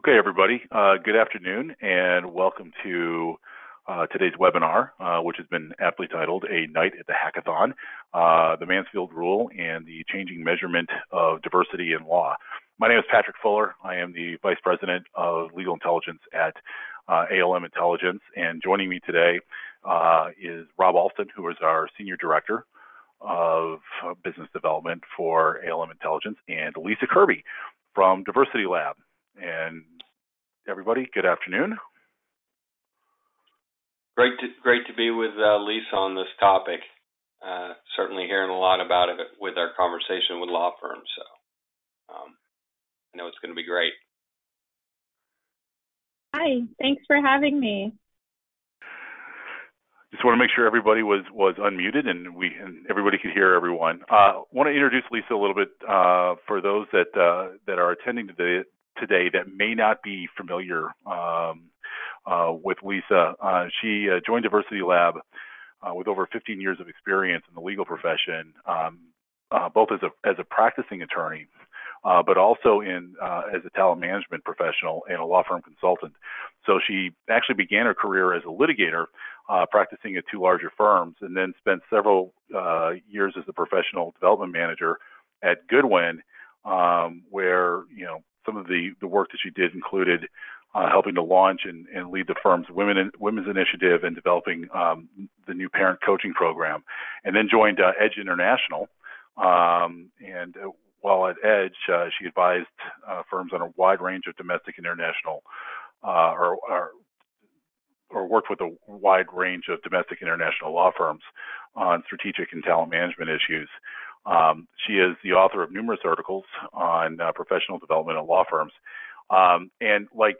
Okay, everybody, good afternoon and welcome to today's webinar, which has been aptly titled A Night at the Hackathon, the Mansfield Rule and the Changing Measurement of Diversity in Law. My name is Patrick Fuller. I am the Vice President of Legal Intelligence at ALM Intelligence, and joining me today is Rob Alston, who is our Senior Director of Business Development for ALM Intelligence, and Lisa Kirby from Diversity Lab. And everybody, good afternoon. Great to be with Lisa on this topic. Certainly hearing a lot about it with our conversation with law firms. So I know it's going to be great. Hi, thanks for having me. Just want to make sure everybody was unmuted and everybody could hear everyone. Want to introduce Lisa a little bit for those that are attending today that may not be familiar with Lisa. She joined Diversity Lab with over 15 years of experience in the legal profession, both as a practicing attorney, but also as a talent management professional and a law firm consultant. So she actually began her career as a litigator, practicing at two larger firms, and then spent several years as a professional development manager at Goodwin, where some of the work that she did included helping to launch and lead the firm's women's initiative and developing the new parent coaching program, and then joined Edge International. And while at Edge, she advised firms on a wide range of domestic and international, or worked with a wide range of domestic and international law firms on strategic and talent management issues. She is the author of numerous articles on professional development at law firms, and like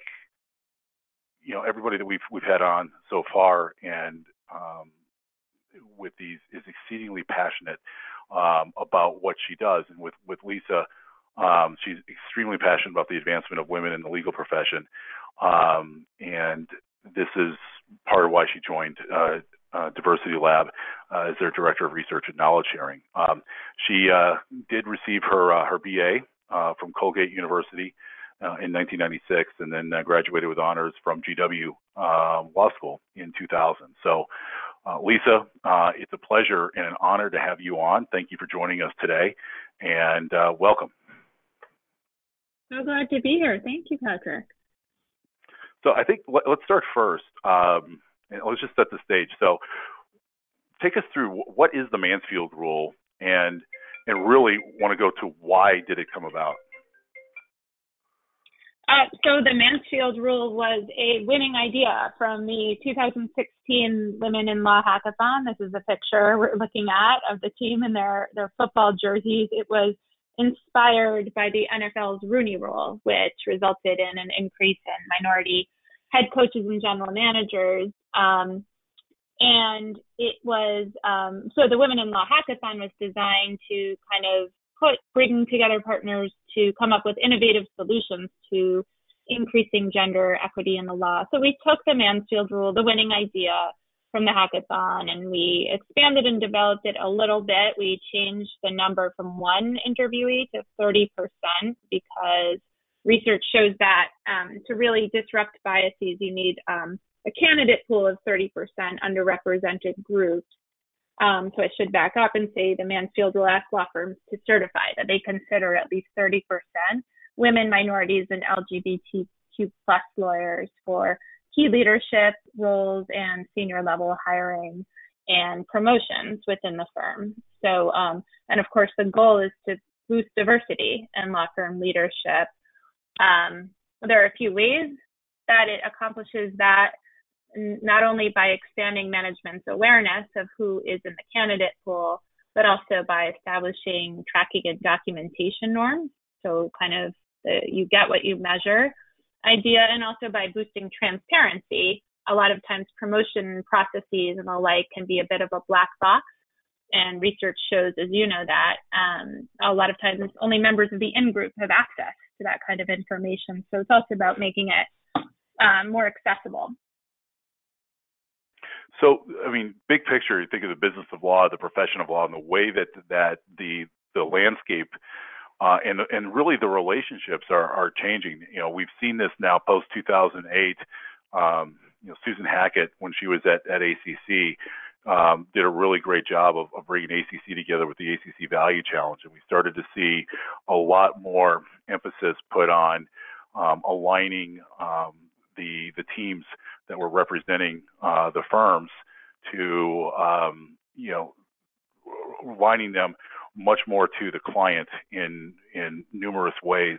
everybody that we've had on so far, and with these is exceedingly passionate about what she does. And with Lisa, she's extremely passionate about the advancement of women in the legal profession, and this is part of why she joined Diversity Lab as their Director of Research and Knowledge Sharing. She did receive her BA from Colgate University in 1996, and then graduated with honors from GW Law School in 2000. So, Lisa, it's a pleasure and an honor to have you on. Thank you for joining us today, and welcome. So glad to be here. Thank you, Patrick. So I think let's start first, and let's just set the stage. So take us through what is the Mansfield Rule, and really want to go to why did it come about? So the Mansfield Rule was a winning idea from the 2016 Women in Law Hackathon. This is a picture we're looking at of the team in their football jerseys. It was inspired by the NFL's Rooney Rule, which resulted in an increase in minority head coaches and general managers. And it was, so the Women in Law Hackathon was designed to kind of bring together partners to come up with innovative solutions to increasing gender equity in the law. So we took the Mansfield Rule, the winning idea, from the hackathon, and we expanded and developed it a little bit. We changed the number from one interviewee to 30% because research shows that to really disrupt biases, you need a candidate pool of 30% underrepresented groups. So I should back up and say the Mansfield Rule asks law firms to certify that they consider at least 30% women, minorities, and LGBTQ plus lawyers for key leadership roles and senior level hiring and promotions within the firm. So, and of course, the goal is to boost diversity in law firm leadership. There are a few ways that it accomplishes that, not only by expanding management's awareness of who is in the candidate pool, but also by establishing tracking and documentation norms. So kind of you get what you measure idea, and also by boosting transparency. A lot of times promotion processes and the like can be a bit of a black box, and research shows, as you know, that a lot of times only members of the in-group have access to that kind of information. So it's also about making it more accessible. So, I mean, big picture, you think of the business of law, the profession of law, and the way that the landscape and really the relationships are changing. We've seen this now post 2008. Susan Hackett, when she was at ACC, did a really great job of bringing ACC together with the ACC Value Challenge, and we started to see a lot more emphasis put on aligning the teams that were representing the firms to aligning them much more to the client in numerous ways,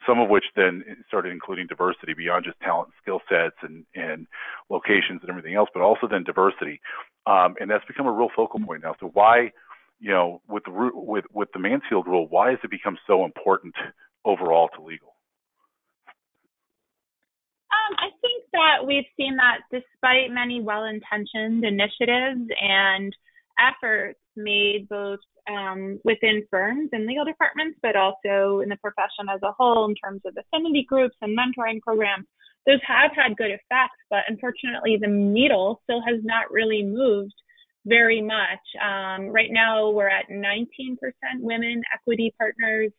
some of which then started including diversity beyond just talent and skill sets and locations and everything else, but also then diversity. And that's become a real focal point now. So why, with the Mansfield Rule, why has it become so important overall to legal? I think that we've seen that despite many well-intentioned initiatives and efforts made both within firms and legal departments, but also in the profession as a whole in terms of affinity groups and mentoring programs, those have had good effects, but unfortunately the needle still has not really moved very much. Right now we're at 19% women equity partners.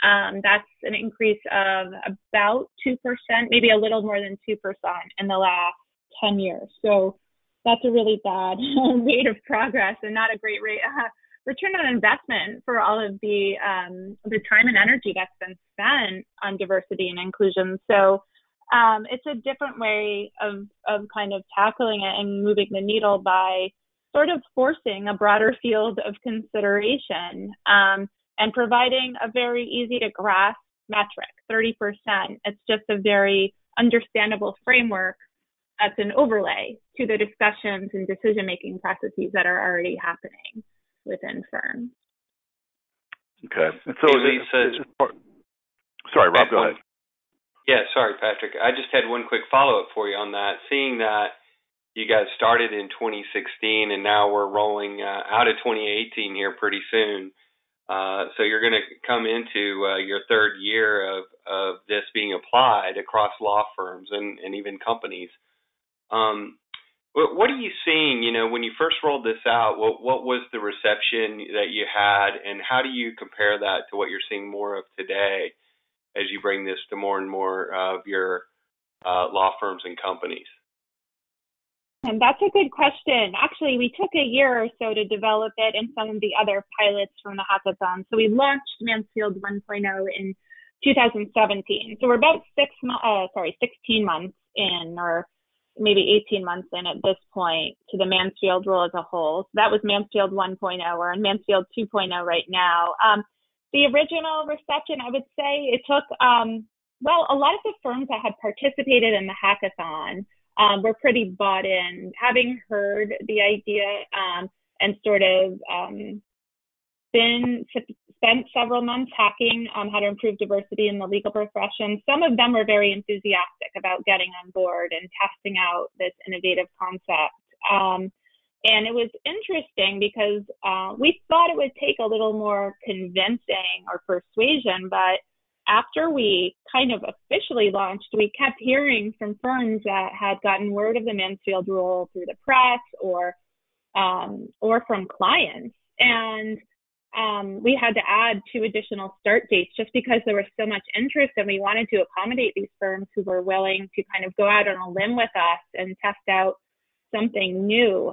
That's an increase of about 2%, maybe a little more than 2% in the last 10 years. So that's a really bad rate of progress and not a great rate return on investment for all of the time and energy that's been spent on diversity and inclusion. So it's a different way of kind of tackling it and moving the needle by sort of forcing a broader field of consideration and providing a very easy to grasp metric, 30%. It's just a very understandable framework that's an overlay to the discussions and decision-making processes that are already happening within firms. Okay. And so, Lisa, sorry, Rob, go ahead. Yeah, sorry, Patrick. I just had one quick follow-up for you on that. Seeing that you guys started in 2016 and now we're rolling out of 2018 here pretty soon. So you're going to come into your third year of this being applied across law firms and even companies. What are you seeing, when you first rolled this out, what was the reception that you had, and how do you compare that to what you're seeing more of today as you bring this to more and more of your law firms and companies? And that's a good question. Actually, we took a year or so to develop it and some of the other pilots from the hackathon. So we launched Mansfield 1.0 in 2017. So we're about 16 months in, or maybe 18 months in at this point, to the Mansfield Rule as a whole. So that was Mansfield 1.0. We're in Mansfield 2.0 right now. The original reception, I would say, it took, a lot of the firms that had participated in the hackathon were pretty bought in, having heard the idea and sort of spent several months hacking on how to improve diversity in the legal profession. Some of them were very enthusiastic about getting on board and testing out this innovative concept. And it was interesting because we thought it would take a little more convincing or persuasion, but after we kind of officially launched, we kept hearing from firms that had gotten word of the Mansfield Rule through the press or from clients. And we had to add 2 additional start dates just because there was so much interest, and we wanted to accommodate these firms who were willing to kind of go out on a limb with us and test out something new.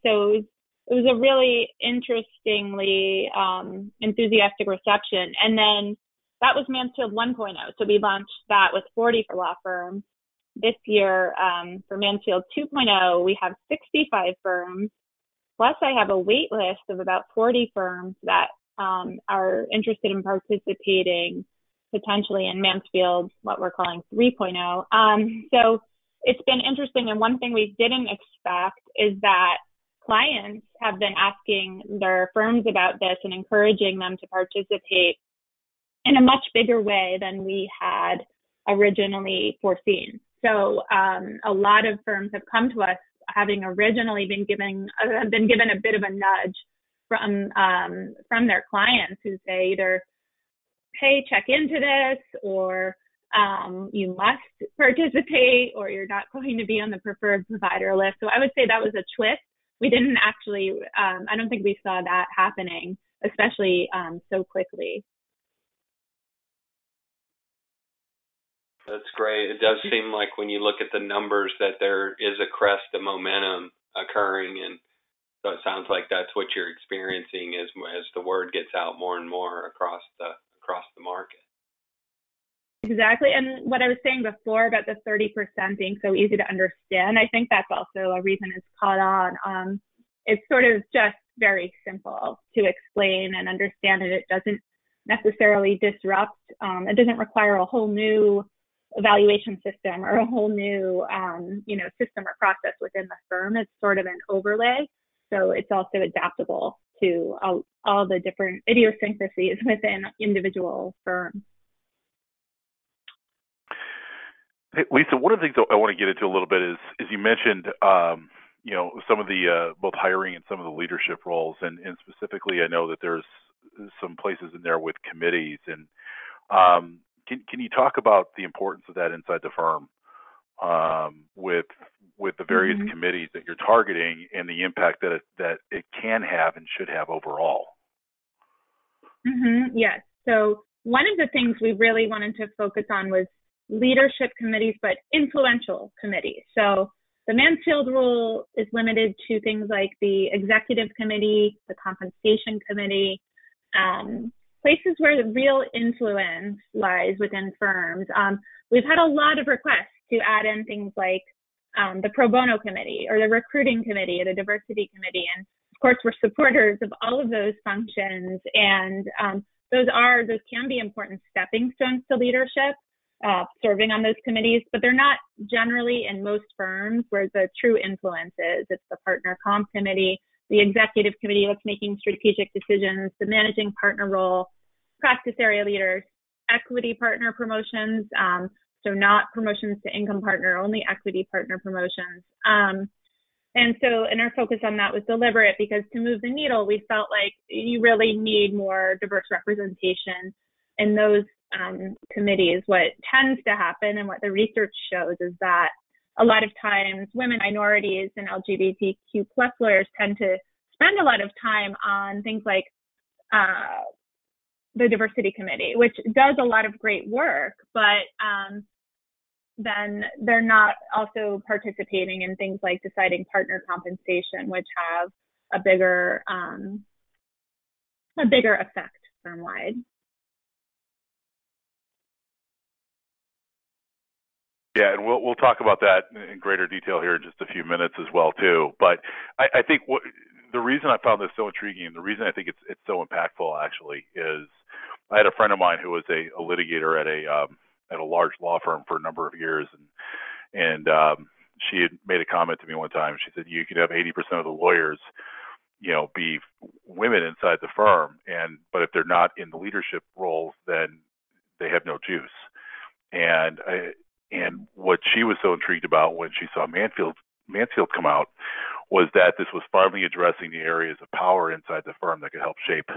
So it was a really interestingly enthusiastic reception. And then that was Mansfield 1.0. So we launched that with 40 for law firms. This year, for Mansfield 2.0, we have 65 firms. Plus, I have a wait list of about 40 firms that are interested in participating potentially in Mansfield, what we're calling 3.0. So it's been interesting. And one thing we didn't expect is that clients have been asking their firms about this and encouraging them to participate in a much bigger way than we had originally foreseen. So a lot of firms have come to us having originally been given a bit of a nudge from their clients who say either, hey, check into this, or you must participate, or you're not going to be on the preferred provider list. So I would say that was a twist. We didn't actually, I don't think we saw that happening, especially so quickly. That's great. It does seem like when you look at the numbers that there is a crest of momentum occurring, and so it sounds like that's what you're experiencing as the word gets out more and more across the market. Exactly. And what I was saying before about the 30% being so easy to understand, I think that's also a reason it's caught on. It's sort of just very simple to explain and understand, and it doesn't necessarily disrupt. It doesn't require a whole new evaluation system or a whole new, system or process within the firm. It's sort of an overlay. So it's also adaptable to all the different idiosyncrasies within individual firms. Hey, Lisa, one of the things I want to get into a little bit is you mentioned, some of the both hiring and some of the leadership roles, and specifically, I know that there's some places in there with committees. And can you talk about the importance of that inside the firm with the various committees that you're targeting and the impact that it can have and should have overall? Yes. So one of the things we really wanted to focus on was leadership committees, but influential committees. So the Mansfield Rule is limited to things like the executive committee, the compensation committee, places where the real influence lies within firms. We've had a lot of requests to add in things like the pro bono committee or the recruiting committee or the diversity committee. And of course, we're supporters of all of those functions. And those can be important stepping stones to leadership, serving on those committees, but they're not generally in most firms where the true influence is. It's the partner comp committee, the executive committee that's making strategic decisions, the managing partner role, practice area leaders, equity partner promotions, so not promotions to income partner, only equity partner promotions. And our focus on that was deliberate because to move the needle, we felt like you really need more diverse representation in those committees. What tends to happen and what the research shows is that a lot of times women, minorities, and LGBTQ plus lawyers tend to spend a lot of time on things like the diversity committee, which does a lot of great work, but then they're not also participating in things like deciding partner compensation, which have a bigger effect firm-wide. Yeah, and we'll talk about that in greater detail here in just a few minutes as well too. But I think the reason I found this so intriguing, and the reason I think it's so impactful actually, is I had a friend of mine who was a litigator at a large law firm for a number of years, and she had made a comment to me one time. She said, "You could have 80% of the lawyers, be women inside the firm, but if they're not in the leadership roles, then they have no juice." And what she was so intrigued about when she saw Mansfield come out was that this was finally addressing the areas of power inside the firm that could help shape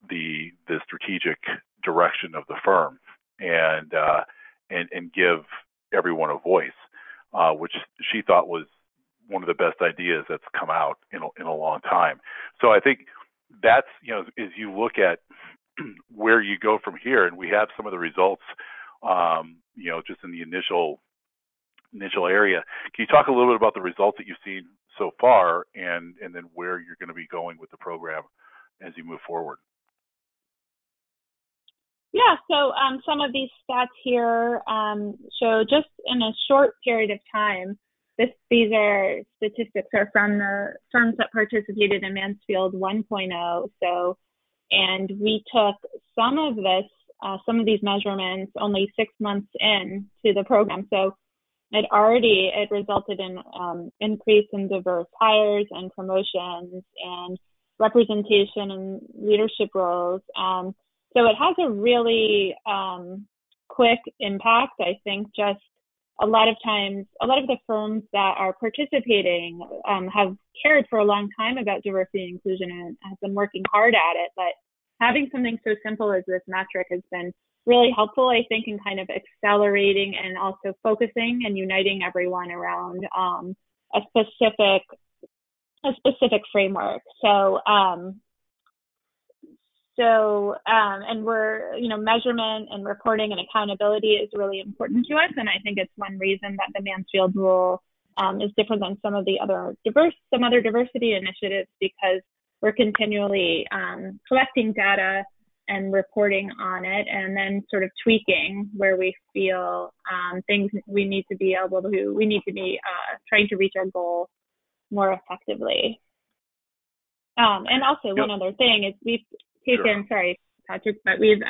the strategic direction of the firm and give everyone a voice, which she thought was one of the best ideas that's come out in a long time. So I think that's, as you look at where you go from here, and we have some of the results, just in the initial area. Can you talk a little bit about the results that you've seen so far and then where you're going to be going with the program as you move forward? Yeah, so some of these stats here show just in a short period of time, these are statistics are from the firms that participated in Mansfield 1.0. So, and we took some of these measurements only 6 months into the program. So it resulted in increase in diverse hires and promotions and representation in leadership roles. So it has a really quick impact. I think just a lot of the firms that are participating have cared for a long time about diversity and inclusion and have been working hard at it. But having something so simple as this metric has been really helpful, I think, in kind of accelerating and also focusing and uniting everyone around a specific framework. So So, and we're, measurement and reporting and accountability is really important to us. And I think it's one reason that the Mansfield Rule is different than some other diversity initiatives, because we're continually collecting data and reporting on it, and then sort of tweaking where we feel things we need to be trying to reach our goal more effectively. And also one other thing is we've taken, sorry, Patrick, but we've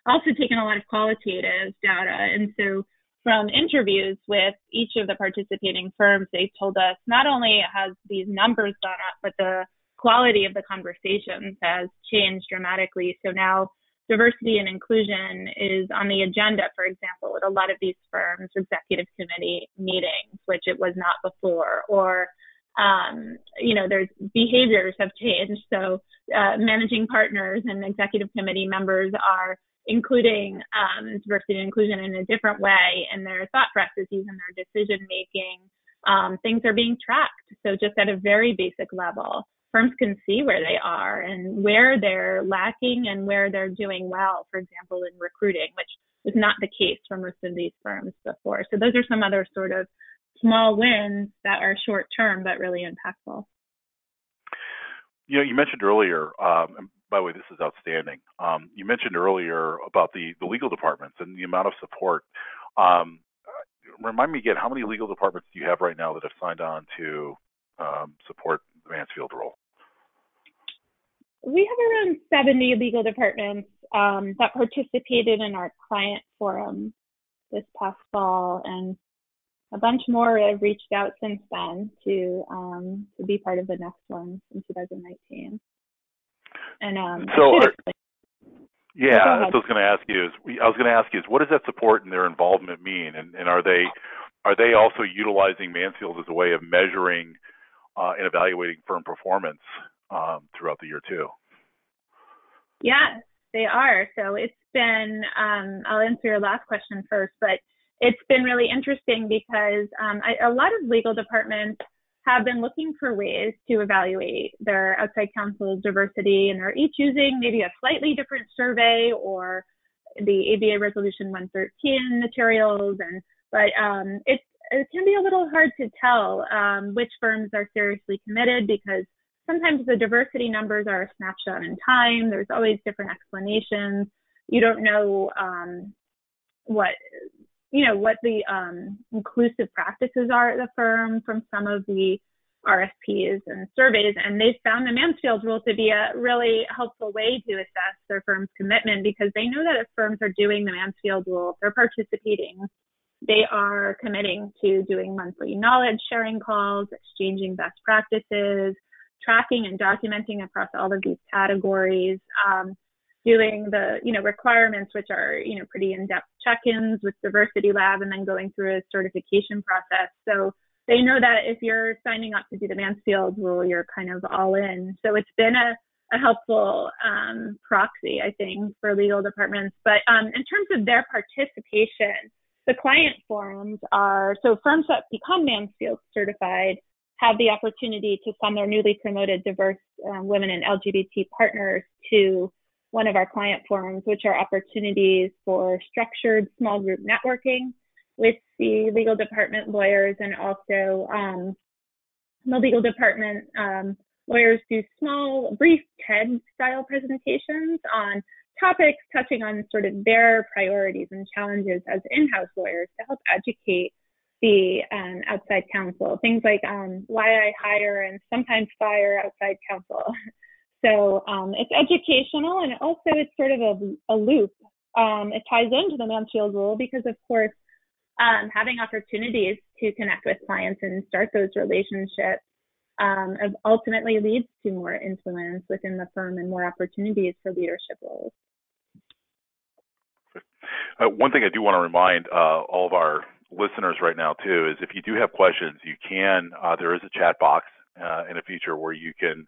also taken a lot of qualitative data. And so from interviews with each of the participating firms, they've told us not only has these numbers gone up, but the quality of the conversations has changed dramatically. So now diversity and inclusion is on the agenda, for example, at a lot of these firms' executive committee meetings, which it was not before, or there's behaviors have changed. So managing partners and executive committee members are including diversity and inclusion in a different way in their thought processes and their decision making. Things are being tracked. So just at a very basic level, firms can see where they are and where they're lacking and where they're doing well, for example, in recruiting, which was not the case for most of these firms before. So those are some other sort of small wins that are short term but really impactful. You mentioned earlier, and by the way, this is outstanding. You mentioned earlier about the legal departments and the amount of support. Remind me again, how many legal departments do you have right now that have signed on to support the Mansfield Rule? We have around 70 legal departments that participated in our client forum this past fall, and a bunch more have reached out since then to be part of the next one in 2019. And that's what I was going to ask you is what does that support and their involvement mean, and are they also utilizing Mansfield as a way of measuring and evaluating firm performance throughout the year too? Yes, they are. So it's been I'll answer your last question first, but it's been really interesting because a lot of legal departments have been looking for ways to evaluate their outside counsel diversity, and they're each using maybe a slightly different survey or the ABA Resolution 113 materials, but it can be a little hard to tell which firms are seriously committed, because sometimes the diversity numbers are a snapshot in time. There's always different explanations. You don't know what the inclusive practices are at the firm from some of the RFPs and surveys. And they've found the Mansfield Rule to be a really helpful way to assess their firm's commitment, because they know that if firms are doing the Mansfield Rule, if they're participating, they are committing to doing monthly knowledge sharing calls, exchanging best practices, tracking and documenting across all of these categories, doing the, requirements, which are, pretty in-depth check-ins with Diversity Lab, and then going through a certification process. So they know that if you're signing up to do the Mansfield Rule, you're kind of all in. So it's been a helpful proxy, I think, for legal departments. But in terms of their participation, the client forums are, so firms that become Mansfield certified have the opportunity to send their newly promoted diverse women and LGBT partners to one of our client forums, which are opportunities for structured small group networking with the legal department lawyers. And also the legal department lawyers do small, brief TED-style presentations on topics touching on sort of their priorities and challenges as in-house lawyers to help educate the outside counsel. Things like why I hire and sometimes fire outside counsel. So it's educational, and also it's sort of a loop. It ties into the Mansfield Rule because, of course, having opportunities to connect with clients and start those relationships ultimately leads to more influence within the firm and more opportunities for leadership roles. One thing I do want to remind all of our listeners right now, too, is if you do have questions, you can, there is a chat box in a feature where you can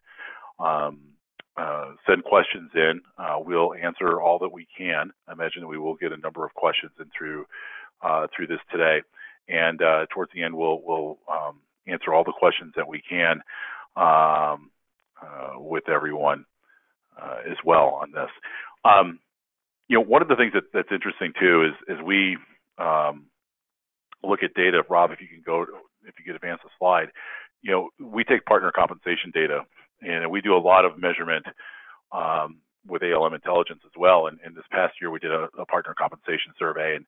send questions in. We'll answer all that we can. I imagine that we will get a number of questions in through this today. And towards the end, we'll answer all the questions that we can with everyone. as well on this. One of the things that's interesting too is we look at data. Rob, if you could advance the slide, we take partner compensation data, and we do a lot of measurement with ALM intelligence as well. And this past year, we did a partner compensation survey, and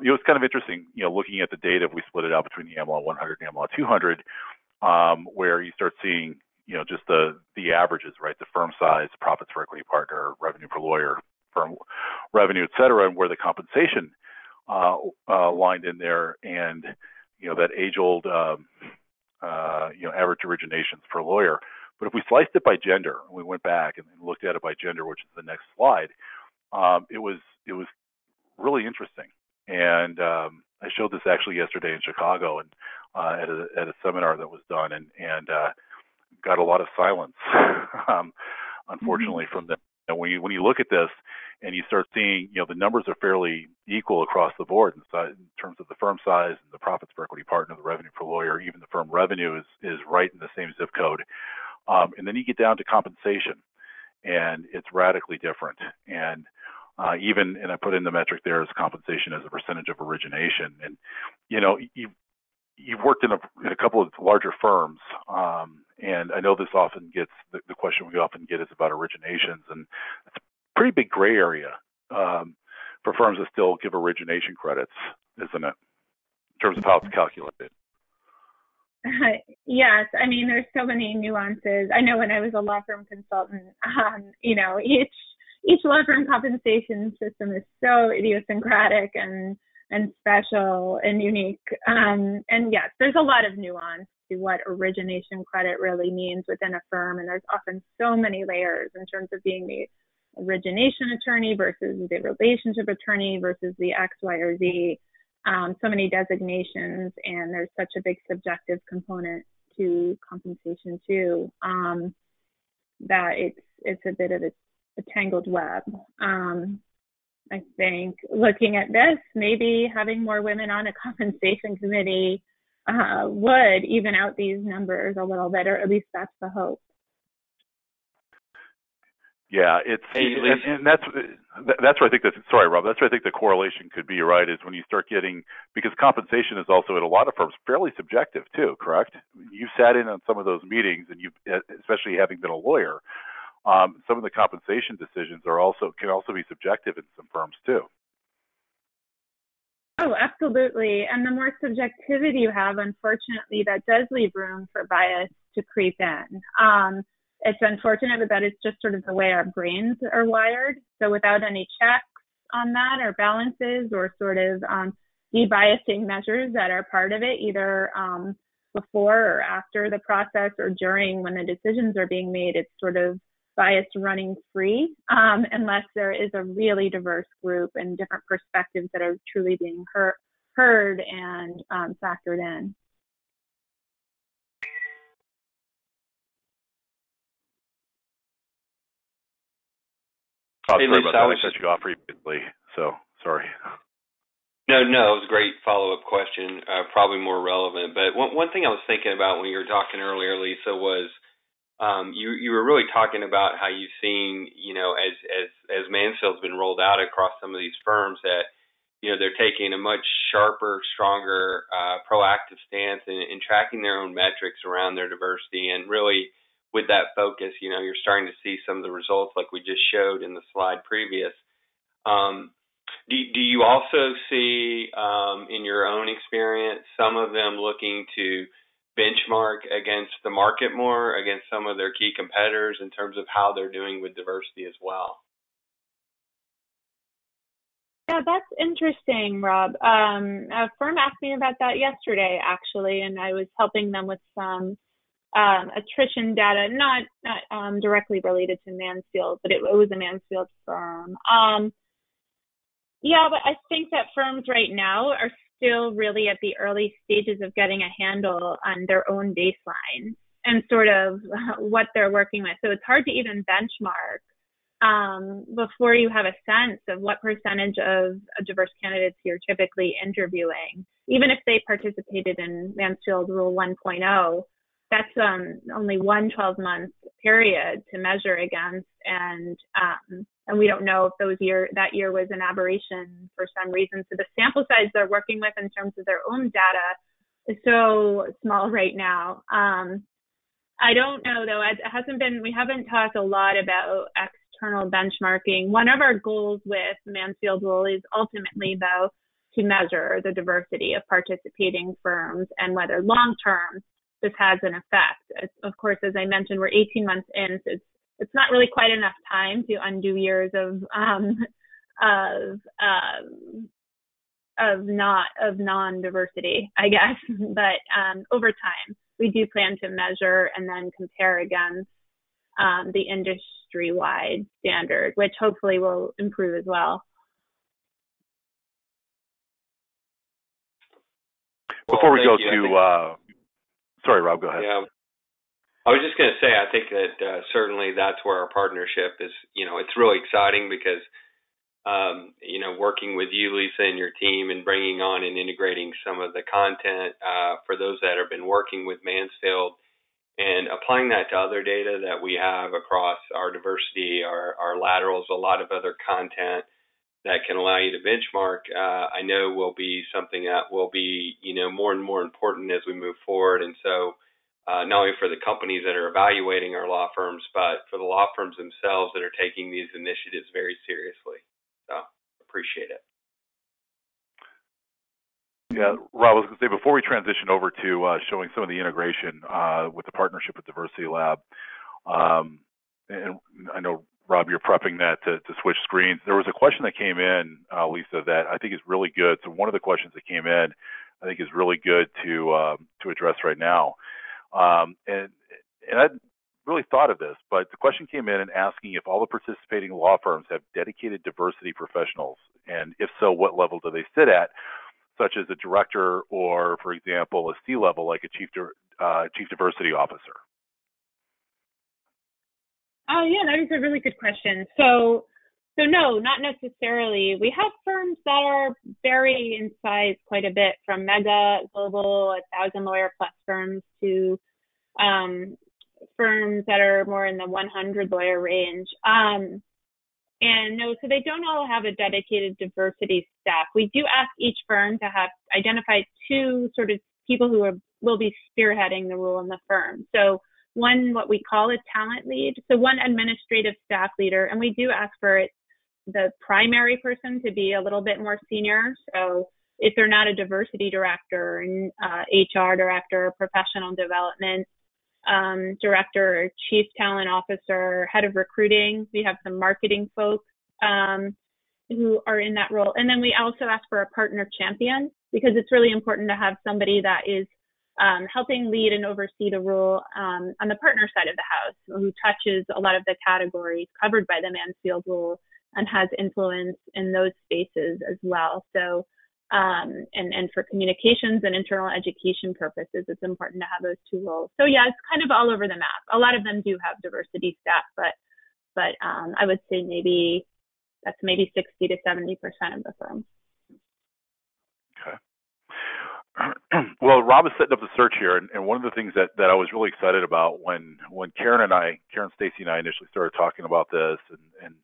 it's kind of interesting, looking at the data. If we split it out between the AMLAW 100 and AMLAW 200, where you start seeing, just the averages, right? The firm size, profits per equity partner, revenue per lawyer, firm revenue, et cetera, and where the compensation lined in there, and that age-old average originations per lawyer. But if we sliced it by gender, and we went back and looked at it by gender, which is the next slide, it was really interesting. And I showed this actually yesterday in Chicago, and at a seminar that was done, and got a lot of silence, unfortunately, from them. And when you look at this and you start seeing, the numbers are fairly equal across the board in terms of the firm size and the profits per equity partner, the revenue per lawyer, even the firm revenue is right in the same zip code. And then you get down to compensation, and it's radically different. And and I put in the metric there as compensation as a percentage of origination. And you've worked in a couple of larger firms, and I know this often gets the question we often get is about originations, and it's a pretty big gray area for firms that still give origination credits, isn't it, in terms of how it's calculated? Yes, I mean, there's so many nuances. I know when I was a law firm consultant, each law firm compensation system is so idiosyncratic and special and unique. And yes, there's a lot of nuance to what origination credit really means within a firm. And there's often so many layers in terms of being the origination attorney versus the relationship attorney versus the X, Y, or Z. So many designations, and there's such a big subjective component to compensation too, that it's a bit of a tangled web. I think looking at this, maybe having more women on a compensation committee would even out these numbers a little bit, or at least that's the hope. Yeah, and that's where I think sorry, Rob, that's where I think the correlation could be, right, is when you start getting, because compensation is also at a lot of firms fairly subjective too, correct? You sat in on some of those meetings, and especially having been a lawyer, some of the compensation decisions can also be subjective in some firms too. Oh, absolutely. And the more subjectivity you have, unfortunately, that does leave room for bias to creep in. It's unfortunate, but that is just sort of the way our brains are wired. So without any checks on that or balances or sort of de-biasing measures that are part of it, either before or after the process or during when the decisions are being made, it's sort of bias running free, unless there is a really diverse group and different perspectives that are truly being heard and factored in. Oh, hey, sorry Lisa, about that. I cut you off previously, so sorry. No, it was a great follow-up question, probably more relevant. But one thing I was thinking about when you were talking earlier, Lisa, was you were really talking about how you've seen, as Mansfield's been rolled out across some of these firms, that they're taking a much sharper, stronger, proactive stance in tracking their own metrics around their diversity. And really, with that focus, you're starting to see some of the results like we just showed in the slide previous. Do you also see, in your own experience, some of them looking to benchmark against the market more, against some of their key competitors in terms of how they're doing with diversity as well? Yeah, that's interesting, Rob. A firm asked me about that yesterday, actually, and I was helping them with some attrition data, not directly related to Mansfield, but it was a Mansfield firm. Yeah, but I think that firms right now are still really at the early stages of getting a handle on their own baseline and sort of what they're working with. So it's hard to even benchmark before you have a sense of what percentage of diverse candidates you're typically interviewing. Even if they participated in Mansfield Rule 1.0, that's only one 12-month period to measure against, and we don't know if that year was an aberration for some reason. So the sample size they're working with in terms of their own data is so small right now. I don't know though. We haven't talked a lot about external benchmarking. One of our goals with Mansfield Rule is ultimately though to measure the diversity of participating firms and whether long term this has an effect. Of course, as I mentioned, we're 18 months in, so it's not really quite enough time to undo years of non-diversity, I guess. But over time, we do plan to measure and then compare against the industry-wide standard, which hopefully will improve as well. Before we go to, sorry, Rob, go ahead. Yeah, I was just going to say, I think that certainly that's where our partnership is. It's really exciting because, working with you, Lisa, and your team, and bringing on and integrating some of the content for those that have been working with Mansfield, and applying that to other data that we have across our diversity, our laterals, a lot of other content that can allow you to benchmark, I know will be something that will be, more and more important as we move forward. And so not only for the companies that are evaluating our law firms, but for the law firms themselves that are taking these initiatives very seriously. So appreciate it. Yeah, Rob, I was going to say, before we transition over to showing some of the integration with the partnership with Diversity Lab, and I know, Rob, you're prepping that to switch screens. There was a question that came in, Lisa, that I think is really good. So one of the questions that came in, I think, is really good to address right now. And I'd really thought of this, but the question came in and asking if all the participating law firms have dedicated diversity professionals, and if so, what level do they sit at, such as a director or, for example, a C level like a chief diversity officer. Oh, yeah, that is a really good question. So no, not necessarily. We have firms that are vary in size quite a bit, from mega, global, 1,000 lawyer plus firms to firms that are more in the 100 lawyer range. And no, so they don't all have a dedicated diversity staff. We do ask each firm to have identified two sort of people who will be spearheading the rule in the firm. So one, what we call a talent lead, so one administrative staff leader, and we do ask for the primary person to be a little bit more senior. So if they're not a diversity director, and HR director, professional development director, chief talent officer, head of recruiting, we have some marketing folks who are in that role. And then we also ask for a partner champion, because it's really important to have somebody that is helping lead and oversee the rule on the partner side of the house, who touches a lot of the categories covered by the Mansfield Rule and has influence in those spaces as well. So, and for communications and internal education purposes, it's important to have those two roles. So yeah, it's kind of all over the map. A lot of them do have diversity staff, but I would say that's maybe 60 to 70% of the firms. Okay. Well, Rob is setting up the search here, and one of the things that I was really excited about when Karen Stacy and I initially started talking about this, and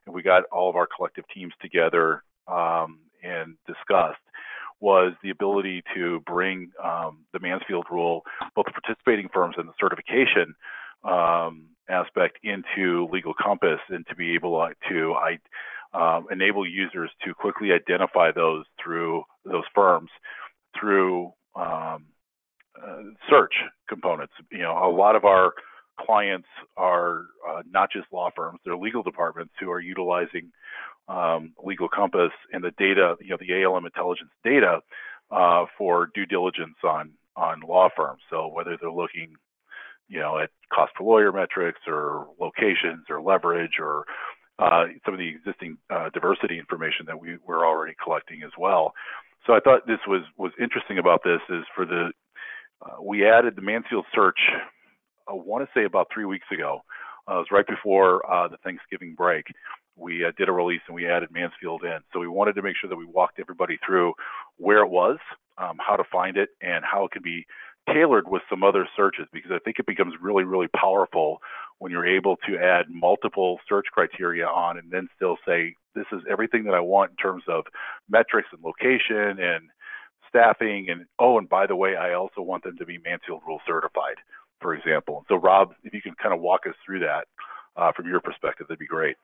we got all of our collective teams together and discussed, was the ability to bring the Mansfield Rule, both the participating firms and the certification aspect, into Legal Compass, and to be able to enable users to quickly identify those firms through search components. A lot of our clients are not just law firms, they're legal departments who are utilizing Legal Compass and the data, the ALM intelligence data for due diligence on law firms. So whether they're looking, at cost per lawyer metrics, or locations, or leverage, or some of the existing diversity information that we're already collecting as well. So I thought this was interesting about this is we added the Mansfield search, I want to say about 3 weeks ago. It was right before the Thanksgiving break. We did a release and we added Mansfield in. So we wanted to make sure that we walked everybody through where it was, how to find it, and how it could be tailored with some other searches, because I think it becomes really, really powerful when you're able to add multiple search criteria on and then still say, this is everything that I want in terms of metrics and location and staffing, and and by the way, I also want them to be Mansfield Rule certified, for example. So Rob, if you can kind of walk us through that from your perspective, that'd be great.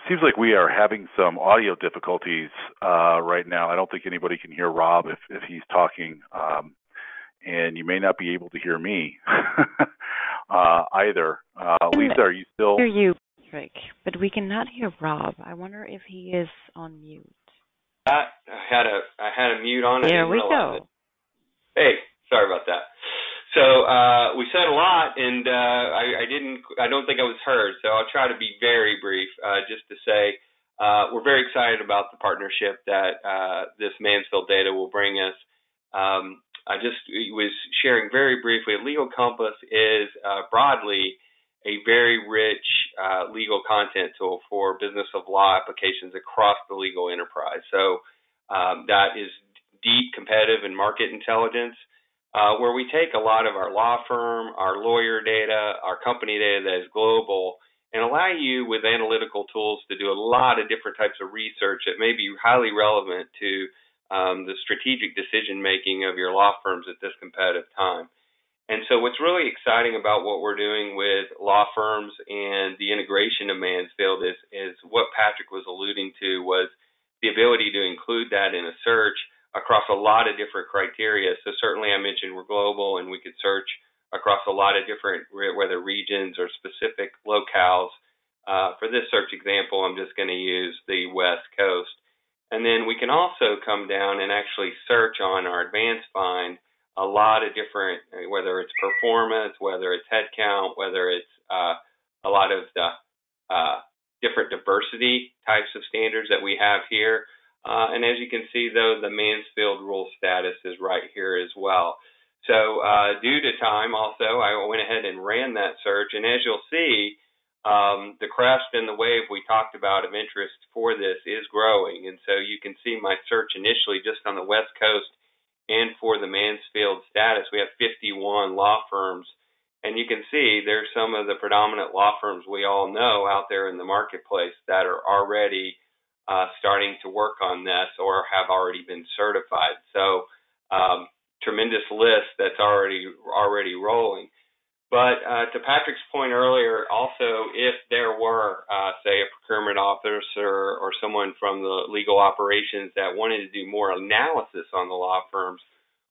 Seems like we are having some audio difficulties right now. I don't think anybody can hear Rob if he's talking, and you may not be able to hear me either. Lisa, are you still? Hear you, Patrick, but we cannot hear Rob. I wonder if he is on mute. I had a mute on. There we go. Hey, sorry about that. So we said a lot, and I don't think I was heard. So I'll try to be very brief, just to say we're very excited about the partnership that this Mansfield data will bring us. I just was sharing very briefly. Legal Compass is broadly a very rich legal content tool for business of law applications across the legal enterprise. So that is deep competitive and market intelligence, where we take a lot of our law firm, our lawyer data, our company data that is global, and allow you with analytical tools to do a lot of different types of research that may be highly relevant to the strategic decision making of your law firms at this competitive time. And so what's really exciting about what we're doing with law firms and the integration of Mansfield is what Patrick was alluding to, was the ability to include that in a search across a lot of different criteria. So certainly I mentioned we're global and we could search across a lot of different, whether regions or specific locales. For this search example, I'm just going to use the West Coast. And then we can also come down and actually search on our advanced find a lot of different, whether it's performance, whether it's headcount, whether it's a lot of the different diversity types of standards that we have here. And as you can see, though, the Mansfield Rule status is right here as well. So due to time, also, I went ahead and ran that search. And as you'll see, the crest and the wave we talked about of interest for this is growing. And so you can see my search initially just on the West Coast, and for the Mansfield status, we have 51 law firms. And you can see there's some of the predominant law firms we all know out there in the marketplace that are already starting to work on this or have already been certified. So tremendous list that's already rolling. But to Patrick's point earlier, also, if there were, say, a procurement officer or someone from the legal operations that wanted to do more analysis on the law firms,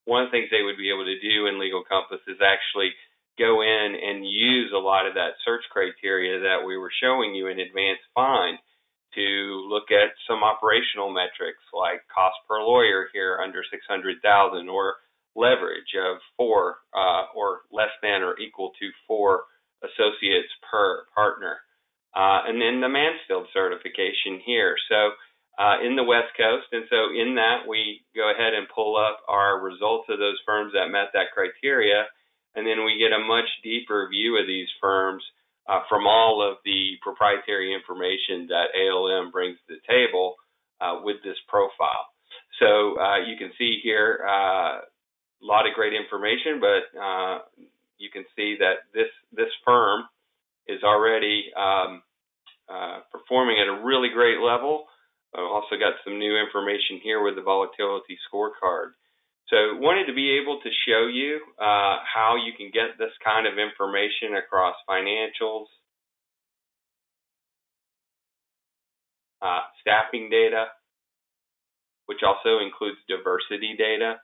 one of the things they would be able to do in Legal Compass is actually go in and use a lot of that search criteria that we were showing you in Advanced Find to look at some operational metrics like cost per lawyer here under $600,000, or leverage of 4 or less than or equal to 4 associates per partner. And then the Mansfield certification here. So in the West Coast, and so in that we go ahead and pull up our results of those firms that met that criteria, and then we get a much deeper view of these firms from all of the proprietary information that ALM brings to the table with this profile. So you can see here a lot of great information, but you can see that this firm is already performing at a really great level. I've also got some new information here with the volatility scorecard. So wanted to be able to show you how you can get this kind of information across financials, staffing data, which also includes diversity data.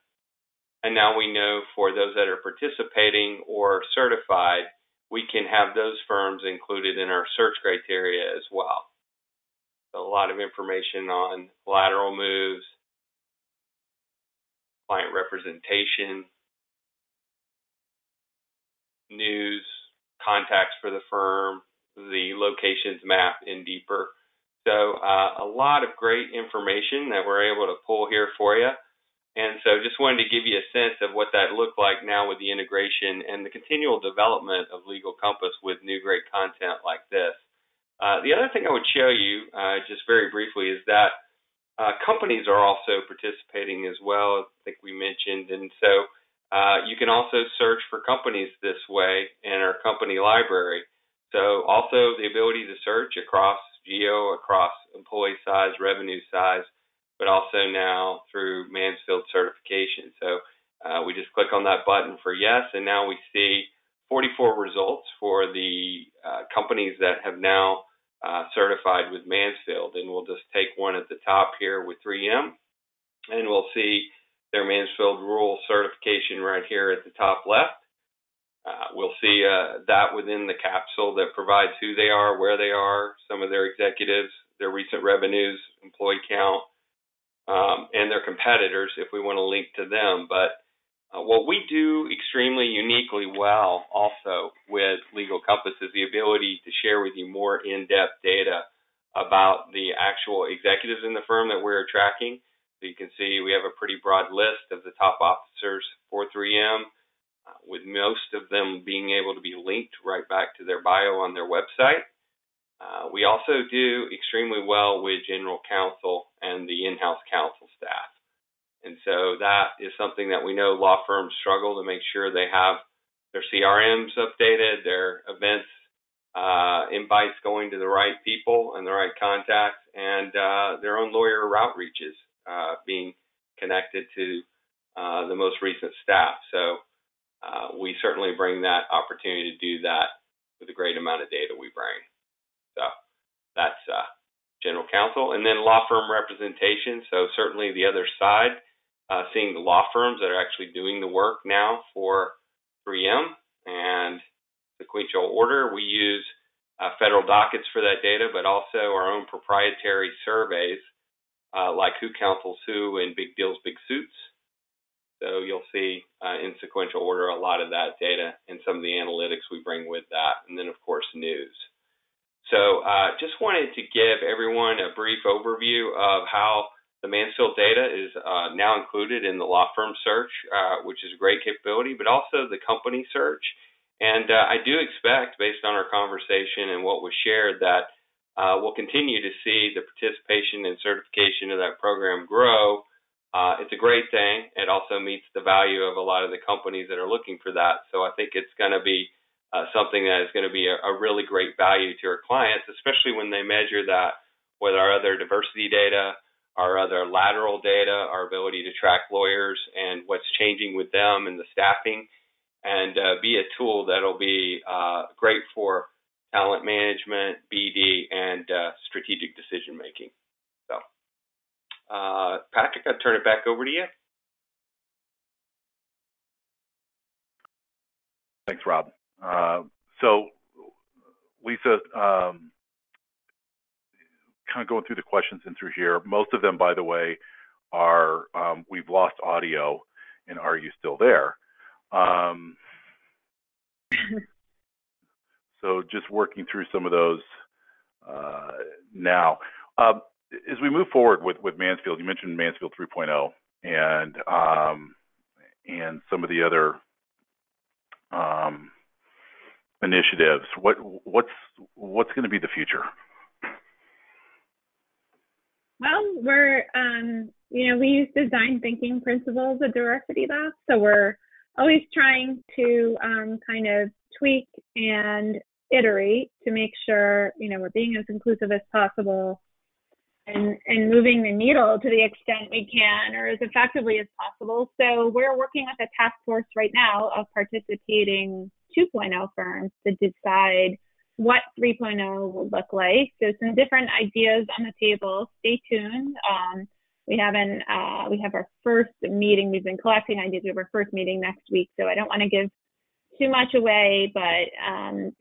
And now we know for those that are participating or certified, we can have those firms included in our search criteria as well. So a lot of information on lateral moves, client representation, news, contacts for the firm, the locations map in deeper. So a lot of great information that we're able to pull here for you. And so just wanted to give you a sense of what that looked like now with the integration and the continual development of Legal Compass with new great content like this. The other thing I would show you just very briefly is that companies are also participating as well, I think we mentioned. And so you can also search for companies this way in our company library. So also the ability to search across geo, across employee size, revenue size, but also now through Mansfield certification. So we just click on that button for yes, and now we see 44 results for the companies that have now certified with Mansfield. And we'll just take one at the top here with 3M, and we'll see their Mansfield Rule certification right here at the top left. We'll see that within the capsule that provides who they are, where they are, some of their executives, their recent revenues, employee count, and their competitors if we want to link to them. But what we do extremely uniquely well also with Legal Compass is the ability to share with you more in-depth data about the actual executives in the firm that we're tracking. So you can see we have a pretty broad list of the top officers for 3M, with most of them being able to be linked right back to their bio on their website. We also do extremely well with general counsel and the in-house counsel staff. And so that is something that we know law firms struggle to make sure they have their CRMs updated, their events, invites going to the right people and the right contacts, and their own lawyer outreaches being connected to the most recent staff. So we certainly bring that opportunity to do that with a great amount of data we bring. So that's general counsel. And then law firm representation. So certainly the other side, seeing the law firms that are actually doing the work now for 3M and sequential order. We use federal dockets for that data, but also our own proprietary surveys like Who Counsels Who and Big Deals, Big Suits. So you'll see in sequential order a lot of that data and some of the analytics we bring with that. And then, of course, news. So just wanted to give everyone a brief overview of how the Mansfield data is now included in the law firm search, which is a great capability, but also the company search. And I do expect, based on our conversation and what was shared, that we'll continue to see the participation and certification of that program grow. It's a great thing. It also meets the value of a lot of the companies that are looking for that. So I think it's going to be something that is going to be a really great value to our clients, especially when they measure that with our other diversity data, our other lateral data, our ability to track lawyers and what's changing with them and the staffing, and be a tool that'll be great for talent management, BD, and strategic decision making. So, Patrick, I'll turn it back over to you. Thanks, Rob. So, Lisa, kind of going through the questions in through here. Most of them, by the way, are we've lost audio, and are you still there? So just working through some of those now. As we move forward with Mansfield, you mentioned Mansfield 3.0 and some of the other initiatives. What's going to be the future? Well, we're we use design thinking principles at Diversity Lab, so we're always trying to kind of tweak and iterate to make sure, we're being as inclusive as possible and moving the needle to the extent we can or as effectively as possible. So we're working with a task force right now of participating 2.0 firms to decide what 3.0 will look like. So some different ideas on the table. Stay tuned. We have our first meeting. We've been collecting ideas. We have our first meeting next week. So I don't want to give too much away, but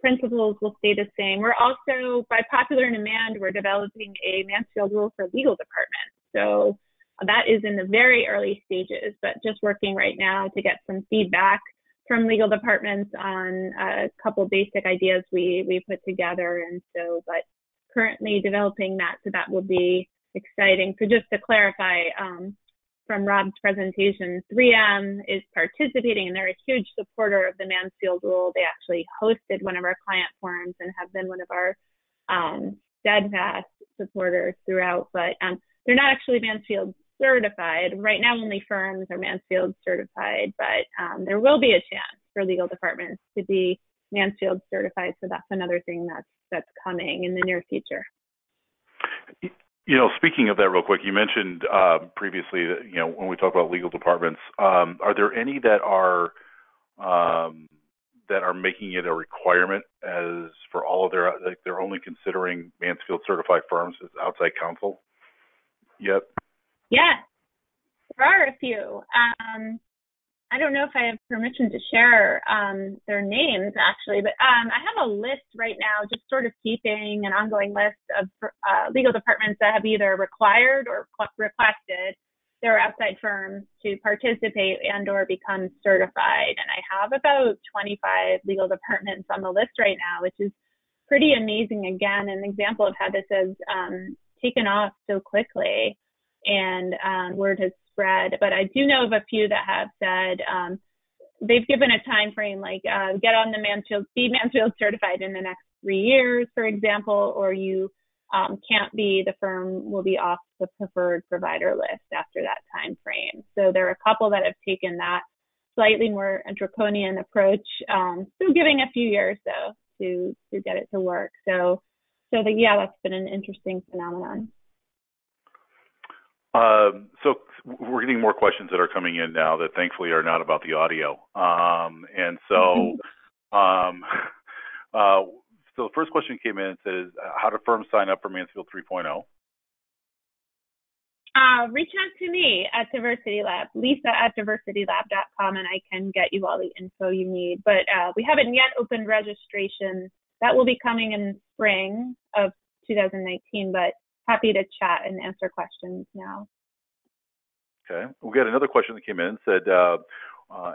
principles will stay the same. We're also, by popular demand, we're developing a Mansfield Rule for legal departments. So that is in the very early stages, but just working right now to get some feedback from legal departments on a couple basic ideas we put together. And so, but currently developing that, so that will be exciting. So just to clarify, from Rob's presentation, 3M is participating, and they're a huge supporter of the Mansfield Rule. They actually hosted one of our client forums and have been one of our steadfast supporters throughout, but they're not actually Mansfield certified. Right now, only firms are Mansfield certified, but there will be a chance for legal departments to be Mansfield certified, so that's another thing that's coming in the near future. Speaking of that real quick, you mentioned previously that, when we talk about legal departments, are there any that are making it a requirement as for all of their, like they're only considering Mansfield certified firms as outside counsel yet? Yeah, there are a few. I don't know if I have permission to share their names, actually, but I have a list right now, just sort of keeping an ongoing list of legal departments that have either required or requested their outside firms to participate and or become certified. And I have about 25 legal departments on the list right now, which is pretty amazing. Again, an example of how this has taken off so quickly and word has spread. But I do know of a few that have said they've given a time frame, like get on the be Mansfield certified in the next 3 years, for example, or you can't be, the firm will be off the preferred provider list after that time frame. So there are a couple that have taken that slightly more draconian approach, still giving a few years though to get it to work. So that's been an interesting phenomenon. So we're getting more questions that are coming in now that thankfully are not about the audio. So the first question came in and says, how do firms sign up for Mansfield 3.0? Reach out to me at Diversity Lab, Lisa at diversitylab.com, and I can get you all the info you need. But we haven't yet opened registration. That will be coming in spring of 2019, but happy to chat and answer questions now. Okay. We got another question that came in, said,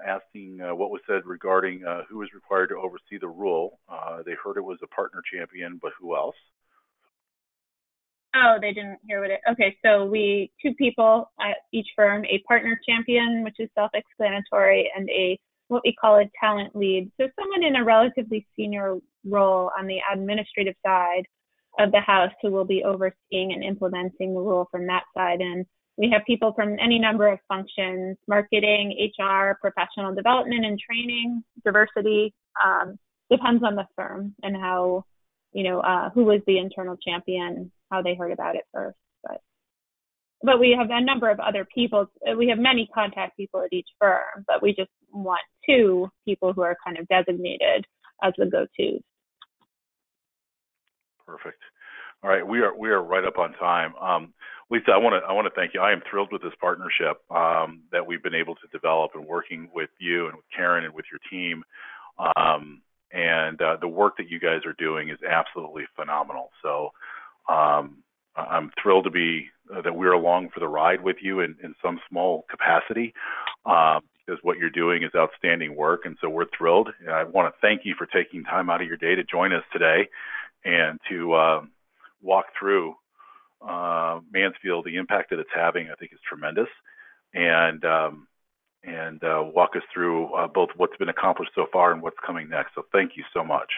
asking what was said regarding who is required to oversee the rule. They heard it was a partner champion, but who else? Oh, they didn't hear okay, so two people at each firm, a partner champion, which is self-explanatory, and what we call a talent lead. So someone in a relatively senior role on the administrative side of the house who will be overseeing and implementing the rule from that side. And we have people from any number of functions: marketing, HR, professional development and training, diversity. Depends on the firm and how, who was the internal champion, how they heard about it first. But we have a number of other people. We have many contact people at each firm, but we just want 2 people who are kind of designated as the go-tos. Perfect. All right, we are right up on time. Lisa, I want to thank you. I am thrilled with this partnership that we've been able to develop, and working with you and with Karen and with your team. And the work that you guys are doing is absolutely phenomenal. So I'm thrilled to be that we're along for the ride with you in some small capacity, because what you're doing is outstanding work, and so we're thrilled. And I want to thank you for taking time out of your day to join us today and to walk through Mansfield. The impact that it's having, I think, is tremendous, and walk us through both what's been accomplished so far and what's coming next. So thank you so much.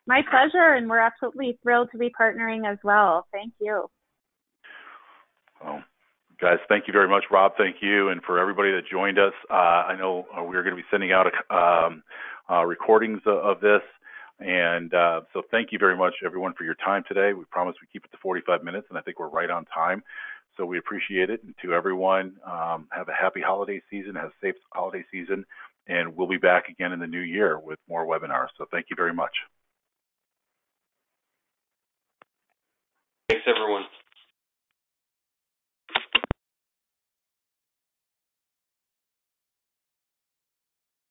My pleasure, and we're absolutely thrilled to be partnering as well. Thank you. Well, guys, thank you very much. Rob, thank you. And for everybody that joined us, I know we're going to be sending out recordings of this. And so thank you very much, everyone, for your time today. We promise we keep it to 45 minutes, and I think we're right on time. So we appreciate it. And to everyone, have a happy holiday season, have a safe holiday season, and we'll be back again in the new year with more webinars. So thank you very much. Thanks, everyone.